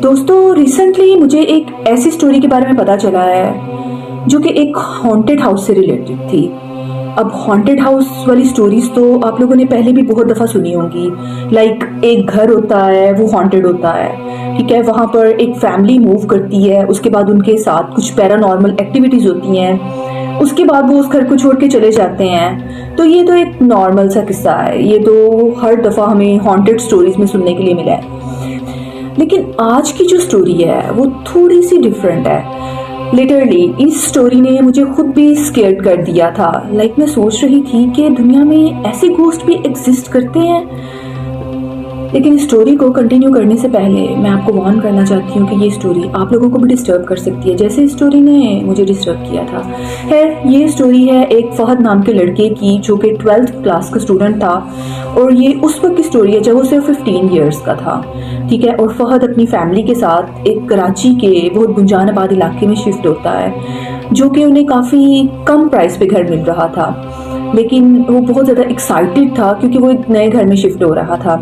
دوستو ریسنٹلی مجھے ایک ایسی سٹوری کے بارے میں پتا چلا ہے جو کہ ایک ہانٹڈ ہاؤس سے ریلیٹڈ تھی۔ اب ہانٹڈ ہاؤس والی سٹوریز تو آپ لوگوں نے پہلے بھی بہت دفعہ سنی ہوں گی، لائک ایک گھر ہوتا ہے وہ ہانٹڈ ہوتا ہے، ٹھیک ہے، وہاں پر ایک فیملی موو کرتی ہے، اس کے بعد ان کے ساتھ کچھ پیرا نارمل ایکٹیویٹیز ہوتی ہیں، اس کے بعد وہ اس گھر کو چھوڑ کے چلے جاتے ہیں۔ تو یہ تو ایک نارمل سا قصہ ہے، یہ تو ہر دفعہ ہمیں ہانٹڈ سٹوریز میں سننے کے لیے ملا ہے۔ لیکن آج کی جو سٹوری ہے وہ تھوڑی سی ڈیفرنٹ ہے۔ لٹرلی اس سٹوری نے مجھے خود بھی اسکیئرڈ کر دیا تھا، لائک میں سوچ رہی تھی کہ دنیا میں ایسے گھوسٹ بھی ایگزسٹ کرتے ہیں۔ لیکن اس سٹوری کو کنٹینیو کرنے سے پہلے میں آپ کو وارن کرنا چاہتی ہوں کہ یہ سٹوری آپ لوگوں کو بھی ڈسٹرب کر سکتی ہے، جیسے اس سٹوری نے مجھے ڈسٹرب کیا تھا۔ خیر، یہ سٹوری ہے ایک فہد نام کے لڑکے کی جو کہ 12th کلاس کا اسٹوڈنٹ تھا، اور یہ اس وقت کی سٹوری ہے جب وہ صرف 15 ایئرس کا تھا، ٹھیک ہے۔ اور فہد اپنی فیملی کے ساتھ ایک کراچی کے بہت گنجان آباد علاقے میں شفٹ ہوتا ہے، جو کہ انہیں کافی کم پرائس پہ گھر مل رہا تھا، لیکن وہ بہت زیادہ ایکسائٹیڈ تھا کیونکہ وہ ایک نئے گھر میں شفٹ ہو رہا تھا۔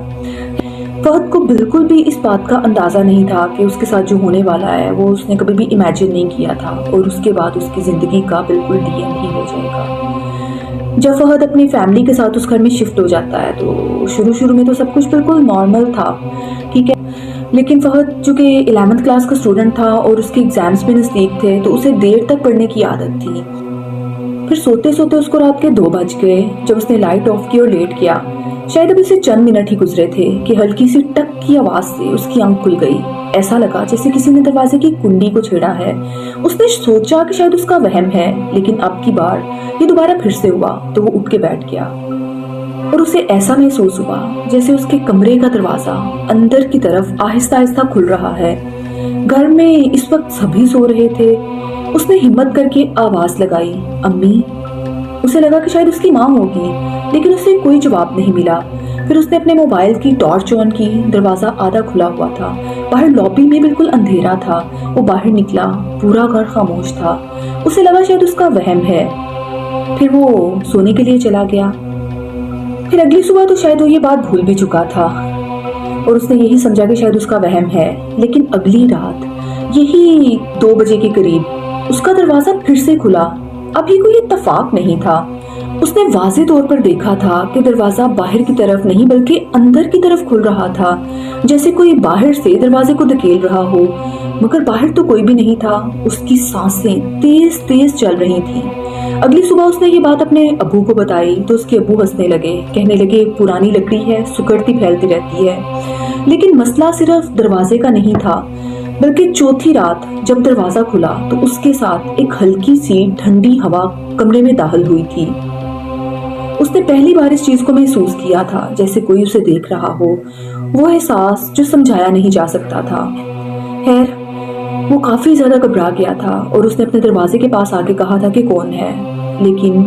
فہد کو بالکل بھی اس بات کا اندازہ نہیں تھا کہ اس کے ساتھ جو ہونے والا ہے وہ اس نے کبھی بھی امیجن نہیں کیا تھا، اور اس کے بعد اس کی زندگی کا بالکل ڈی این ہی ہو جائے گا۔ جب فہد اپنی فیملی کے ساتھ اس گھر میں شفٹ ہو جاتا ہے تو شروع میں تو سب کچھ بالکل نارمل تھا، ٹھیک ہے، لیکن فہد جو کہ 11th کلاس کا اسٹوڈنٹ تھا اور اس کے ایگزامز بھی نزدیک تھے تو اسے دیر تک پڑھنے کی عادت تھی۔ پھر سوتے سوتے اس کو رات کے 2 بج گئے جب اس نے لائٹ آف کی اور لیٹ کیا۔ شاید ابھی سے چند منٹ ہی گزرے تھے کہ ہلکی سی ٹک کی آواز سے اس کی آنکھ کھل گئی۔ ایسا لگا جیسے کسی نے دروازے کی کنڈی کو چھیڑا ہے۔ اس نے سوچا کہ شاید اس کا وہم ہے، لیکن اب کی بار یہ دوبارہ پھر سے ہوا تو وہ اٹھ کے بیٹھ گیا، اور اسے ایسا محسوس ہوا جیسے اس کے کمرے کا دروازہ اندر کی طرف آہستہ آہستہ کھل رہا ہے۔ گھر میں اس وقت سبھی سو رہے تھے۔ اس نے ہمت کر کے آواز لگائی، امی۔ اسے لگا کہ شاید اس کی ماں ہوگی، لیکن اسے کوئی جواب نہیں ملا۔ پھر اس نے اپنے موبائل کی ٹارچ آن کی۔ دروازہ آدھا کھلا ہوا تھا، باہر لابی میں بالکل اندھیرا تھا۔ وہ باہر نکلا، پورا گھر خاموش تھا۔ اسے لگا شاید اس کا وہم ہے، پھر وہ سونے کے لیے چلا گیا۔ پھر اگلی صبح تو شاید وہ یہ بات بھول بھی چکا تھا، اور اس نے یہی سمجھا کہ شاید اس کا وہم ہے۔ لیکن اگلی رات یہی 2 بجے کے قریب اس کا دروازہ پھر سے کھلا۔ اب یہ کوئی اتفاق نہیں تھا۔ اس نے واضح طور پر دیکھا تھا کہ دروازہ باہر کی طرف نہیں بلکہ اندر کی طرف کھل رہا تھا، جیسے کوئی باہر سے دروازے کو دھکیل رہا ہو، مگر باہر تو کوئی بھی نہیں تھا۔ اس کی سانسیں تیز تیز چل رہی تھیں۔ اگلی صبح اس نے یہ بات اپنے ابو کو بتائی تو اس کے ابو ہنسنے لگے، کہنے لگے پرانی لکڑی ہے، سکڑتی پھیلتی رہتی ہے۔ لیکن مسئلہ صرف دروازے کا نہیں تھا، بلکہ چوتھی رات جب دروازہ کھلا تو اس کے ساتھ ایک ہلکی سی ٹھنڈی ہوا کمرے میں داخل ہوئی تھی۔ اس نے پہلی بار اس چیز کو محسوس کیا تھا جیسے کوئی اسے دیکھ رہا ہو، وہ احساس جو سمجھایا نہیں جا سکتا تھا۔ خیر، وہ کافی زیادہ گھبرا گیا تھا اور اس نے اپنے دروازے کے پاس آ کے کہا تھا کہ کون ہے، لیکن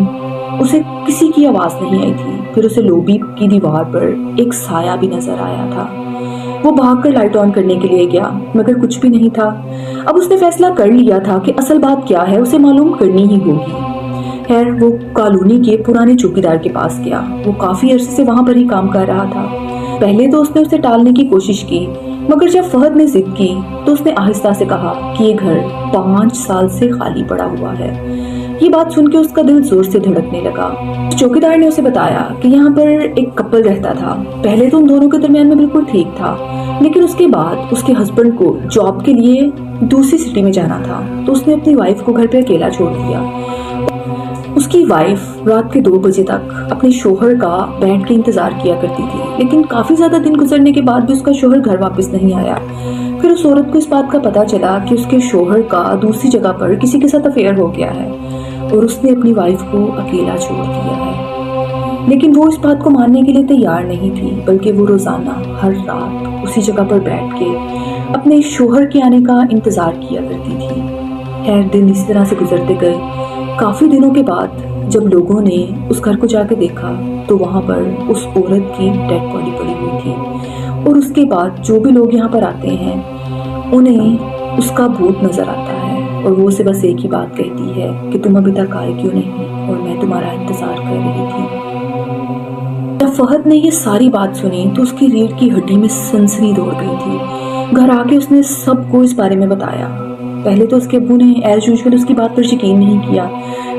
اسے کسی کی آواز نہیں آئی تھی۔ پھر اسے لوبی کی دیوار پر ایک سایہ بھی نظر آیا تھا۔ وہ بھاگ کر لائٹ آن کرنے کے لیے گیا، مگر کچھ بھی نہیں تھا۔ اب اس نے فیصلہ کر لیا تھا کہ اصل بات کیا ہے اسے معلوم کرنی ہی ہوگی۔ خیر، وہ کالونی کے پرانے چوکیدار کے پاس گیا۔ وہ کافی عرصے سے وہاں پر ہی کام کر رہا تھا۔ پہلے تو اس نے اسے ٹالنے کی کوشش کی، مگر جب فہد نے ضد کی تو اس نے آہستہ سے کہا کہ یہ گھر 5 سال سے خالی پڑا ہوا ہے۔ یہ بات سن کے اس کا دل زور سے دھڑکنے لگا۔ چوکیدار نے اسے بتایا کہ یہاں پر ایک کپل رہتا تھا۔ پہلے تو ان دونوں کے درمیان میں بالکل ٹھیک تھا، لیکن اس کے بعد اس کے ہسبینڈ کو جاب کے لیے دوسری سٹی میں جانا تھا تو اس نے اپنی وائف کو گھر پہ اکیلا چھوڑ دیا۔ اس کی وائف رات کے 2 بجے تک اپنے شوہر کا بیٹھ کے انتظار کیا کرتی تھی، لیکن کافی زیادہ دن گزرنے کے بعد بھی اس کا شوہر گھر واپس نہیں آیا۔ پھر اس عورت کو اس بات کا پتہ چلا کہ اس کے شوہر کا دوسری جگہ پر کسی کے ساتھ افیئر ہو گیا ہے، اور اس نے اپنی وائف کو اکیلا چھوڑ دیا ہے۔ لیکن وہ اس بات کو ماننے کے لیے تیار نہیں تھی، بلکہ وہ روزانہ ہر رات اسی جگہ پر بیٹھ کے اپنے شوہر کے آنے کا انتظار کیا کرتی تھی۔ خیر، دن اسی طرح سے گزرتے گئے۔ کافی دنوں کے بعد جب لوگوں نے اس گھر کو جا کے دیکھا تو وہاں پر اس عورت کی ڈیڈ باڈی پڑی ہوئی تھی، اور اس کے بعد جو بھی لوگ یہاں پر آتے ہیں انہیں اس کا بھوت نظر آتا ہے، اور وہ اسے بس ایک ہی بات کہتی ہے کہ تم ابھی تک آئے کیوں نہیں، اور میں تمہارا انتظار کر رہی تھی۔ جب فہد نے یہ ساری بات سنی تو اس کی ریڑھ کی ہڈی میں سنسنی دوڑ گئی تھی۔ گھر آ کے اس نے سب کو اس بارے میں بتایا۔ پہلے تو اس کے ابو نے ایز یوزول اس کی بات پر یقین نہیں کیا،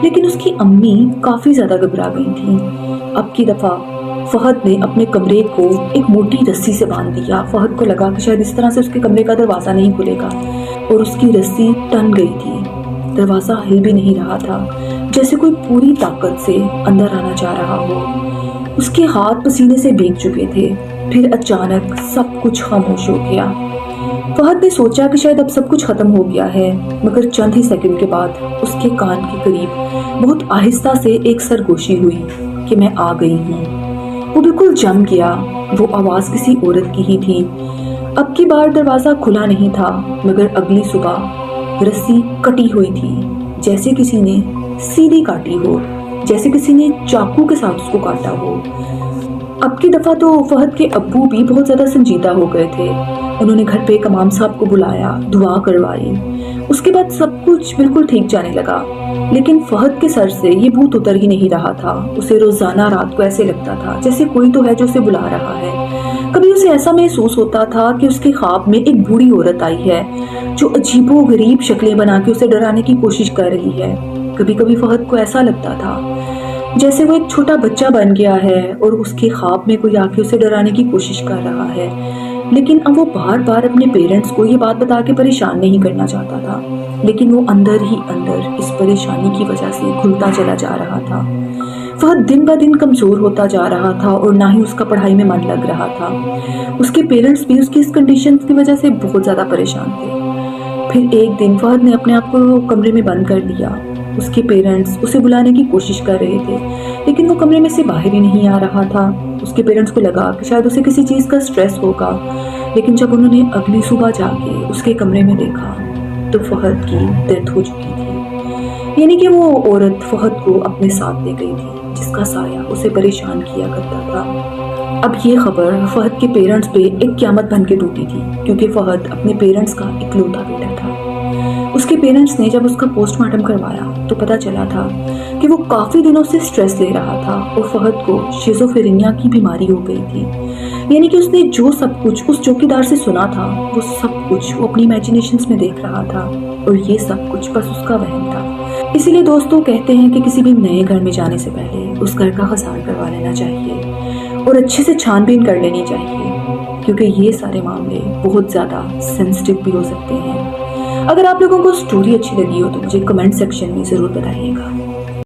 لیکن اس کی امی کافی زیادہ گھبرا گئی تھیں۔ اب کی دفعہ فہد نے اپنے کمرے کو ایک موٹی رسی سے باندھ دیا۔ فہد کو لگا کہ شاید اس طرح سے اس کے کمرے کا دروازہ نہیں کھلے گا، اور اس کی رسی ٹن گئی تھی۔ دروازہ ہل بھی نہیں رہا تھا، جیسے کوئی پوری طاقت سے اندر آنا چاہ رہا ہو۔ اس کے ہاتھ پسینے سے بھیگ چکے تھے۔ پھر اچانک سب کچھ خاموش ہو گیا۔ فہد نے سوچا کہ شاید اب سب کچھ ختم ہو گیا ہے، مگر چند ہی سیکنڈ کے بعد اس کے کان کے قریب بہت آہستہ سے ایک سرگوشی ہوئی کہ میں آ گئی ہوں۔ وہ بالکل جم گیا۔ وہ آواز کسی عورت کی ہی تھی۔ اب کی بار دروازہ کھلا نہیں تھا، مگر اگلی صبح رسی کٹی ہوئی تھی، جیسے کسی نے سیدھی کاٹی ہو، جیسے کسی نے چاقو کے ساتھ اس کو کاٹا ہو۔ اب کی دفعہ تو فہد کے ابو بھی بہت زیادہ سنجیدہ ہو گئے تھے۔ انہوں نے گھر پہ ایک امام صاحب کو بلایا، دعا کروائی۔ اس کے بعد سب کچھ بالکل ٹھیک جانے لگا، لیکن فہد کے سر سے یہ بھوت اتر ہی نہیں رہا تھا۔ اسے روزانہ رات کو ایسے لگتا تھا جیسے کوئی تو ہے جو اسے بلا رہا ہے۔ کبھی اسے ایسا محسوس ہوتا تھا کہ اس کے خواب میں ایک بوڑھی عورت آئی ہے جو عجیب و غریب شکلیں بنا کے اسے ڈرانے کی کوشش کر رہی ہے۔ کبھی کبھی فہد کو ایسا لگتا تھا جیسے وہ ایک چھوٹا بچہ بن گیا ہے اور اس کے خواب میں کوئی آ کے اسے ڈرانے کی کوشش کر رہا ہے، لیکن اب وہ بار بار اپنے پیرنٹس کو یہ بات بتا کے پریشان نہیں کرنا چاہتا تھا، لیکن وہ اندر ہی اندر اس پریشانی کی وجہ سے گھلتا چلا جا رہا تھا۔ فہد دن بہ دن کمزور ہوتا جا رہا تھا اور نہ ہی اس کا پڑھائی میں من لگ رہا تھا۔ اس کے پیرنٹس بھی اس کی اس کنڈیشن کی وجہ سے بہت زیادہ پریشان تھے۔ پھر ایک دن فہد نے اپنے آپ کو کمرے میں بند کر لیا۔ اس کے پیرنٹس اسے بلانے کی کوشش کر رہے تھے، لیکن وہ کمرے میں سے باہر ہی نہیں آ رہا تھا۔ اس کے پیرنٹس کو لگا کہ شاید اسے کسی چیز کا سٹریس ہوگا، لیکن جب انہوں نے اگلی صبح جا کے اس کے کمرے میں دیکھا تو فہد کی ڈیتھ ہو چکی تھی۔ یعنی کہ وہ عورت فہد کو اپنے ساتھ لے گئی تھی، جس کا سایہ اسے پریشان کیا کرتا تھا۔ اب یہ خبر فہد کے پیرنٹس پہ ایک قیامت بن کے ٹوٹی تھی، کیونکہ فہد اپنے پیرنٹس کا اکلوتا بیٹا تھا۔ اس کے پیرنٹس نے جب اس کا پوسٹ مارٹم کروایا تو پتہ چلا تھا کہ وہ کافی دنوں سے سٹریس لے رہا تھا اور فہد کو شیزوفرینیا کی بیماری ہو گئی تھی۔ یعنی کہ اس نے جو سب کچھ اس چوکیدار سے سنا تھا، وہ سب کچھ وہ اپنی امیجنیشنز میں دیکھ رہا تھا، اور یہ سب کچھ بس اس کا وہم تھا۔ اسی لیے دوستوں کہتے ہیں کہ کسی بھی نئے گھر میں جانے سے پہلے اس گھر کا خزان کروا لینا چاہیے اور اچھے سے چھان بین کر لینی چاہیے، کیونکہ یہ سارے معاملے بہت زیادہ سینسٹیو بھی ہو سکتے ہیں۔ اگر آپ لوگوں کو سٹوری اچھی لگی ہو تو مجھے کمنٹ سیکشن میں ضرور بتائیے گا۔